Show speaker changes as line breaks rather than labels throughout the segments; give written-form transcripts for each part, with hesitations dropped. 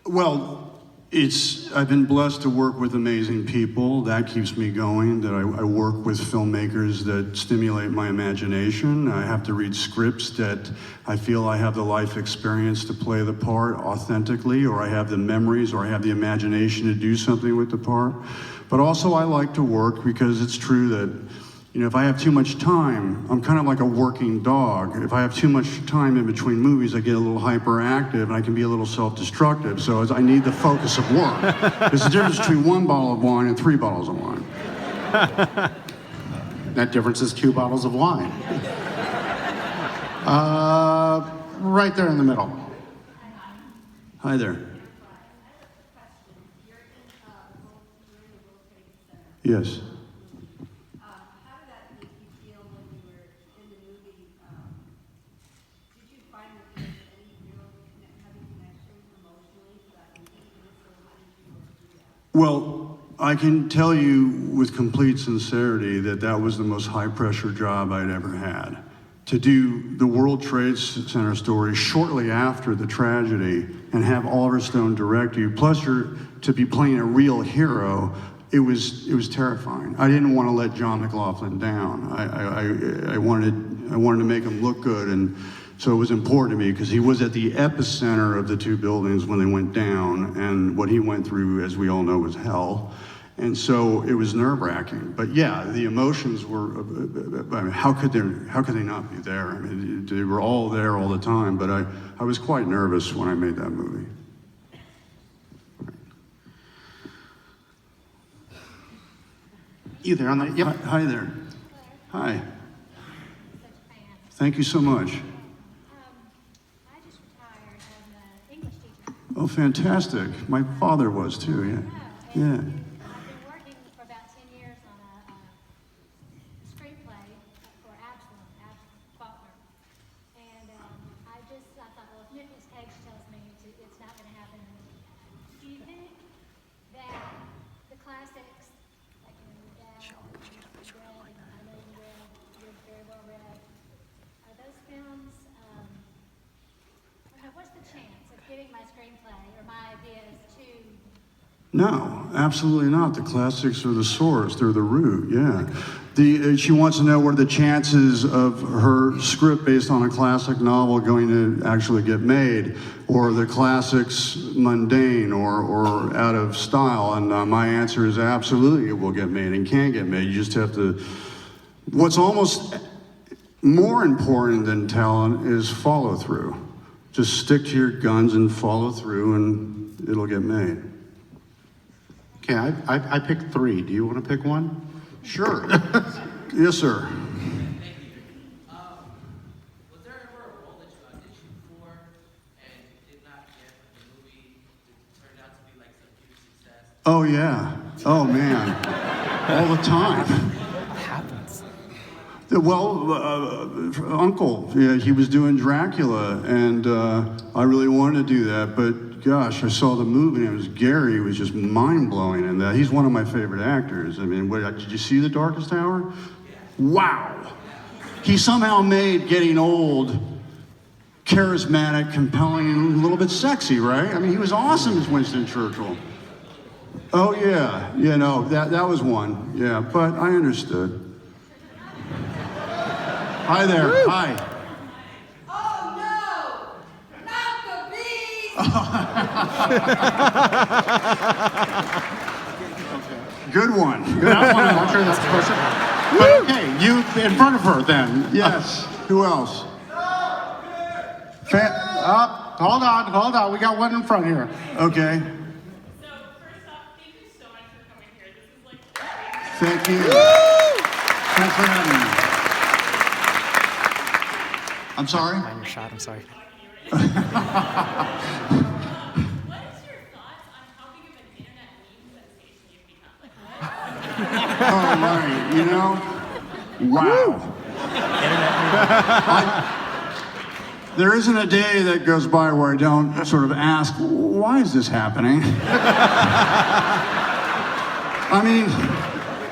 Well, I've been blessed to work with amazing people. That keeps me going, that I work with filmmakers that stimulate my imagination. I have to read scripts that I feel I have the life experience to play the part authentically, or I have the memories, or I have the imagination to do something with the part. But also I like to work because it's true that, if I have too much time, I'm kind of like a working dog. If I have too much time in between movies, I get a little hyperactive and I can be a little self-destructive. So I need the focus of work. There's a difference between 1 bottle of wine and 3 bottles of wine.
That difference is 2 bottles of wine. Right there in the middle.
Hi there. Yes. Well, I can tell you with complete sincerity that was the most high-pressure job I'd ever had. To do the World Trade Center story shortly after the tragedy and have Oliver Stone direct you, plus to be playing a real hero, it was terrifying. I didn't want to let John McLaughlin down. I wanted to make him look good, and so it was important to me because he was at the epicenter of the 2 buildings when they went down, and what he went through, as we all know, was hell. And so it was nerve-wracking. But yeah, the emotions were, I mean, how could they not be there? I mean, they were all there all the time, but I was quite nervous when I made that movie.
You there on that? Yep.
Hi there. Hi. Thank you so much.
I just retired as an English teacher.
Oh, fantastic. My father was too, yeah. Yeah.
I've been working for about 10 years on a screenplay for Absalom Faulkner. And I thought, well, if Nicolas Cage tells me it's not going to happen, do you think that the classics, like your dad, read, and I know you read, you're very well read, are those films, what's the chance of giving my screenplay or my ideas to?
No, absolutely not. The classics are the source. They're the root, yeah. She wants to know what are the chances of her script based on a classic novel going to actually get made, or the classics mundane or out of style. And my answer is absolutely it will get made and can get made. You just have to, what's almost more important than talent is follow through. Just stick to your guns and follow through and it'll get made.
Okay, I picked 3. Do you want to pick one?
Sure. Yes, sir.
Thank you. Was there ever a role that you auditioned for and did not get, but the movie turned out to be like some huge success?
Oh, yeah. Oh, man. All the time.
Happens.
Well, Uncle, yeah, he was doing Dracula, and I really wanted to do that, but gosh, I saw the movie, and it was Gary was just mind-blowing in that. He's one of my favorite actors. I mean, did you see The Darkest Hour? Wow. He somehow made getting old charismatic, compelling, and a little bit sexy, right? I mean, he was awesome as Winston Churchill. Oh, yeah. That was one. Yeah, but I understood. Hi there.
Woo.
Hi.
Oh no! Not the bees!
Good one.
I'm sure that's person. But okay, you in front of her then.
Yes. Who else?
Hold on. We got one in front here.
Okay.
So first off, thank you so much for coming here. This is like great.
Thank you. Thanks for having me. I'm sorry?
Mind your shot, I'm sorry.
What is your thoughts on how big of an internet meme sensation you've become?
Oh, right. Wow. There isn't a day that goes by where I don't sort of ask, why is this happening? I mean,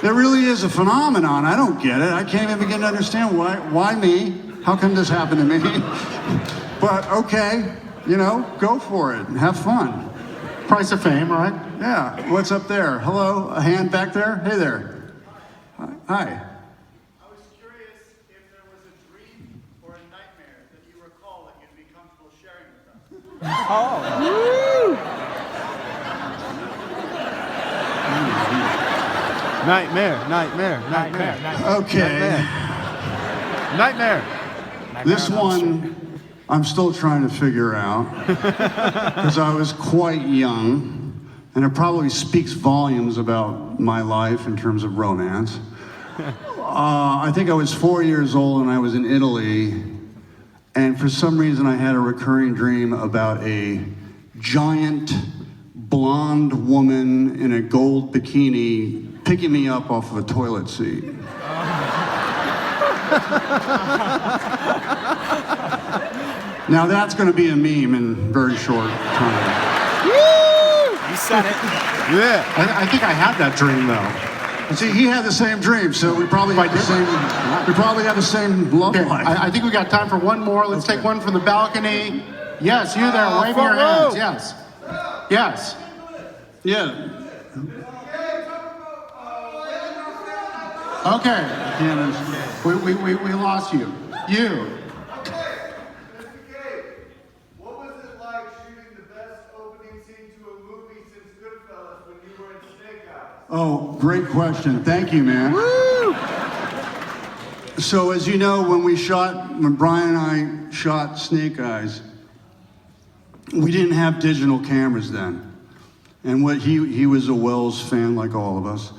there really is a phenomenon. I don't get it. I can't even begin to understand why me? How come this happened to me? But okay, go for it and have fun.
Price of fame, right?
Yeah, what's up there? Hello, a hand back there? Hey there. Hi.
I was curious if there was a dream or a nightmare that you recall that you'd be comfortable sharing with us.
Nightmare.
Okay.
Nightmare.
This one I'm still trying to figure out because I was quite young, and it probably speaks volumes about my life in terms of romance. I think I was 4 years old and I was in Italy, and for some reason I had a recurring dream about a giant blonde woman in a gold bikini picking me up off of a toilet seat. Now that's going to be a meme in very short time.
You said it.
Yeah.
I think I had that dream though.
See, he had the same dream, so we probably had the same. We probably had the same love
Okay,
life.
I think we got time for one more. Let's take one from the balcony. Yes, you there, waving your hands. Yes. Yes.
Yeah.
Okay.
Candace.
We lost you. You.
Mr. Gabe, what was it like shooting the best opening scene to a movie since Goodfellas when you were in Snake Eyes?
Oh, great question. Thank you, man. So as you know, when Brian and I shot Snake Eyes, we didn't have digital cameras then. And he was a Welles fan like all of us.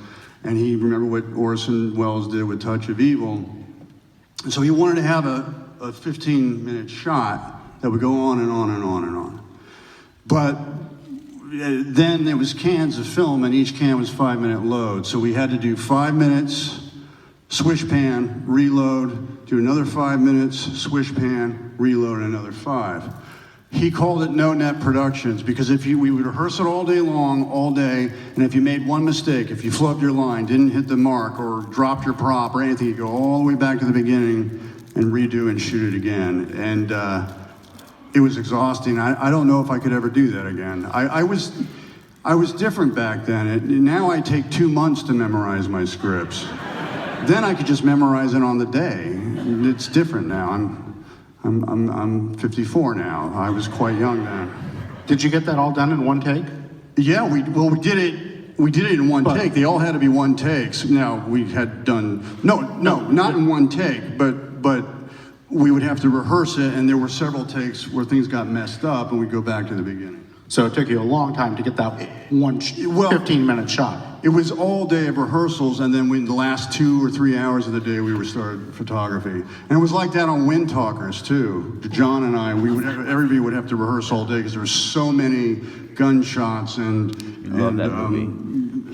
And he remembered what Orson Welles did with Touch of Evil. And so he wanted to have a 15-minute shot that would go on and on and on and on. But then there was cans of film, and each can was 5-minute load. So we had to do 5 minutes, swish pan, reload, do another 5 minutes, swish pan, reload, and another 5. He called it no-net productions because we would rehearse it all day long, all day, and if you made one mistake, if you flubbed your line, didn't hit the mark, or dropped your prop or anything, you'd go all the way back to the beginning and redo and shoot it again. And it was exhausting. I don't know if I could ever do that again. I was different back then. Now I take 2 months to memorize my scripts. Then I could just memorize it on the day. It's different now. I'm 54 now. I was quite young then.
Did you get that all done in one take?
Yeah, we did it. We did it in one take. They all had to be one takes. Now we had done not in one take, but we would have to rehearse it, and there were several takes where things got messed up, and we'd go back to the beginning.
So it took you a long time to get that 15-minute shot.
It was all day of rehearsals, and then the last 2 or 3 hours of the day we started photography. And it was like that on Wind Talkers too. John and I, everybody would have to rehearse all day because there were so many gunshots and
that movie.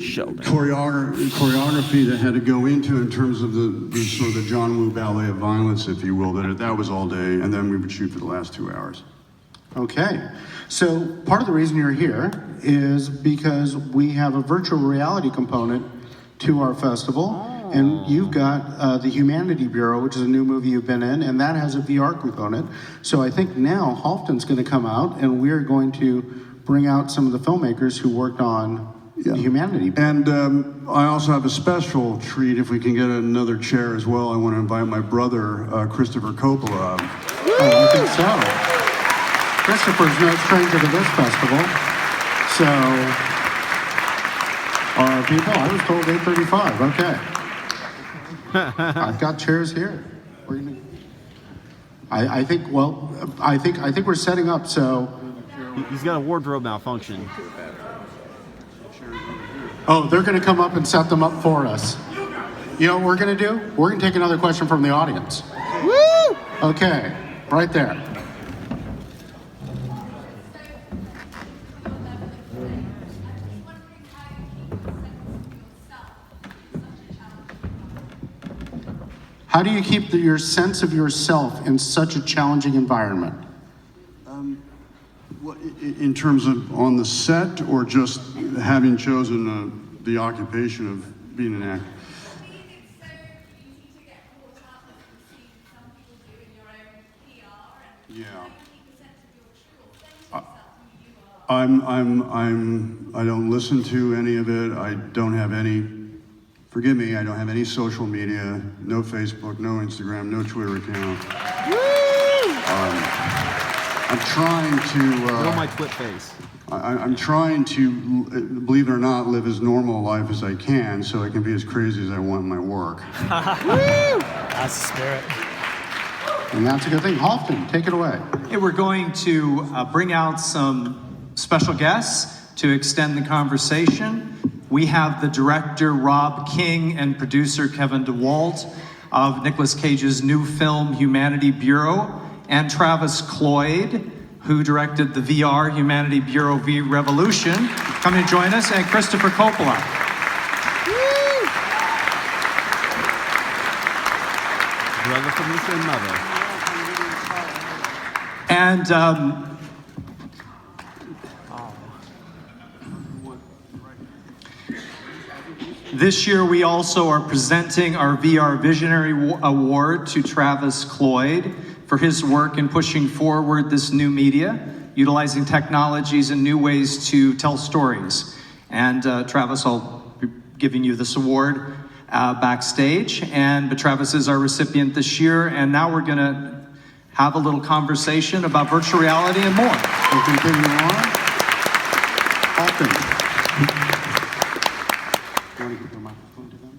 Sheldon.
choreography that had to go into in terms of the sort of the John Woo ballet of violence, if you will. That was all day, and then we would shoot for the last 2 hours.
Okay, so part of the reason you're here is because we have a virtual reality component to our festival, and you've got the Humanity Bureau, which is a new movie you've been in, and that has a VR component. So I think now Halfton's going to come out, and we're going to bring out some of the filmmakers who worked on the Humanity Bureau.
And I also have a special treat. If we can get another chair as well, I want to invite my brother, Christopher Coppola.
Oh, I think so. Christopher's no stranger to this festival. So, people, I was told 8:35. Okay. I've got chairs here. I think we're setting up. So,
He's got a wardrobe malfunction.
oh, they're going to come up and set them up for us. You know what we're going to do? We're going to take another question from the audience. Woo! Okay, right there. How do you keep your sense of yourself in such a challenging environment?
In terms of on the set, or just having chosen the occupation of being an actor?
I think it's so easy to get caught up with the things some people do in your own PR and
Yeah.
how do you keep a sense of your true authentic self, who you
I don't listen to any of it. I don't have any, forgive me, I don't have any social media, no Facebook, no Instagram, no Twitter account. I'm trying to,
Know my twit face.
I'm trying to, believe it or not, live as normal a life as I can so I can be as crazy as I want in my work.
That's the spirit.
And that's a good thing. Halfton, take it away.
Hey, we're going to bring out some special guests to extend the conversation. We have the director, Rob King, and producer, Kevin DeWalt, of Nicolas Cage's new film, Humanity Bureau, and Travis Cloyd, who directed the VR Humanity Bureau V Revolution, coming to join us, and Christopher Coppola.
Brother from the same mother.
And this year we also are presenting our VR Visionary Award to Travis Cloyd for his work in pushing forward this new media, utilizing technologies and new ways to tell stories. And Travis, I'll be giving you this award backstage. But Travis is our recipient this year, and now we're gonna have a little conversation about virtual reality and more.
We'll continue on. Halfton. You want to give the microphone to them?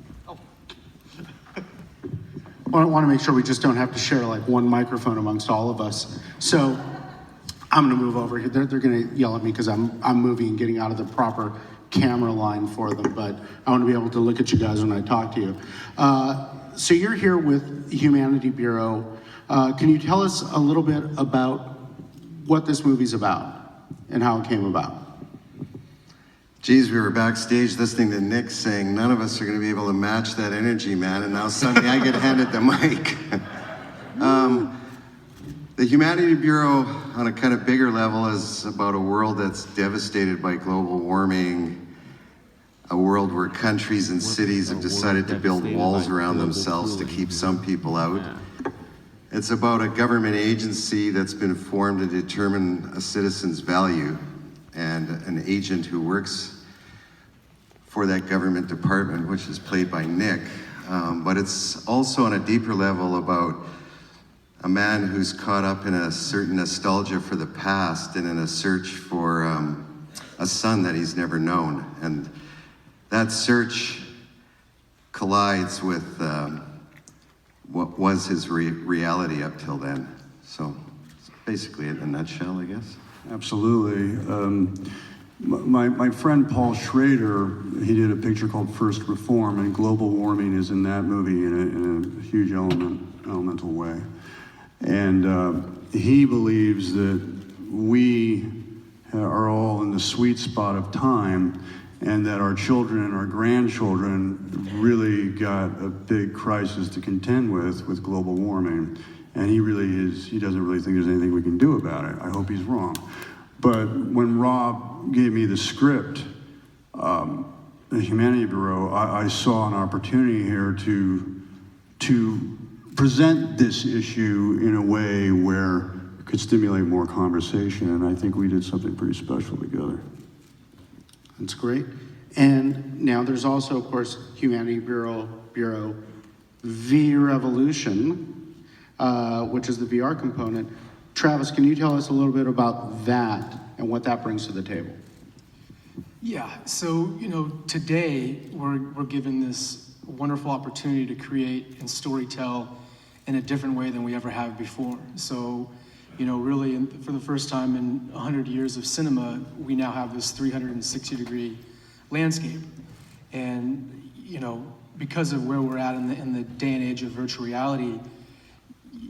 I want to make sure we just don't have to share like one microphone amongst all of us. So I'm going to move over here. They're going to yell at me because I'm moving and getting out of the proper camera line for them, but I want to be able to look at you guys when I talk to you. So you're here with Humanity Bureau. Can you tell us a little bit about what this movie's about and how it came about?
Geez, we were backstage listening to Nick saying, none of us are going to be able to match that energy, man, and now suddenly I get handed the mic. The Humanity Bureau, on a kind of bigger level, is about a world that's devastated by global warming, a world where countries and cities have decided to build walls around themselves to keep some people out. It's about a government agency that's been formed to determine a citizen's value, and an agent who works for that government department, which is played by Nick. But it's also on a deeper level about a man who's caught up in a certain nostalgia for the past and in a search for a son that he's never known. And that search collides with what was his reality up till then. So it's basically it in a nutshell, I guess.
Absolutely. My friend Paul Schrader, he did a picture called First Reform, and global warming is in that movie in a huge elemental way. And he believes that we are all in the sweet spot of time, and that our children and our grandchildren really got a big crisis to contend with global warming. And he doesn't really think there's anything we can do about it. I hope he's wrong. But when Rob gave me the script, the Humanity Bureau, I saw an opportunity here to present this issue in a way where it could stimulate more conversation, and I think we did something pretty special together.
That's great. And now there's also, of course, Humanity Bureau V Revolution, which is the VR component. Travis, can you tell us a little bit about that and what that brings to the table?
Yeah, so, today we're given this wonderful opportunity to create and storytell in a different way than we ever have before. So, really, for the first time in 100 years of cinema, we now have this 360-degree landscape. And, because of where we're at in the day and age of virtual reality,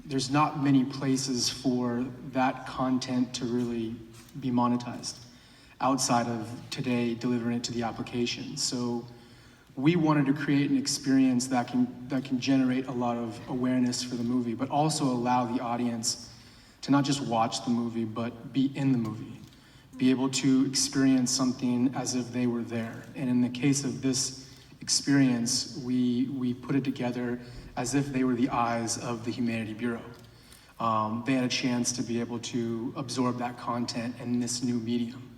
there's not many places for that content to really be monetized outside of today delivering it to the application. So we wanted to create an experience that can generate a lot of awareness for the movie, but also allow the audience to not just watch the movie, but be in the movie, be able to experience something as if they were there. And in the case of this experience, we put it together as if they were the eyes of the Humanity Bureau. They had a chance to be able to absorb that content in this new medium.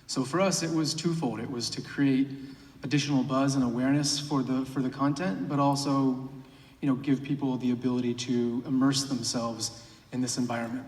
So for us, it was twofold. It was to create additional buzz and awareness for the content, but also, give people the ability to immerse themselves in this environment.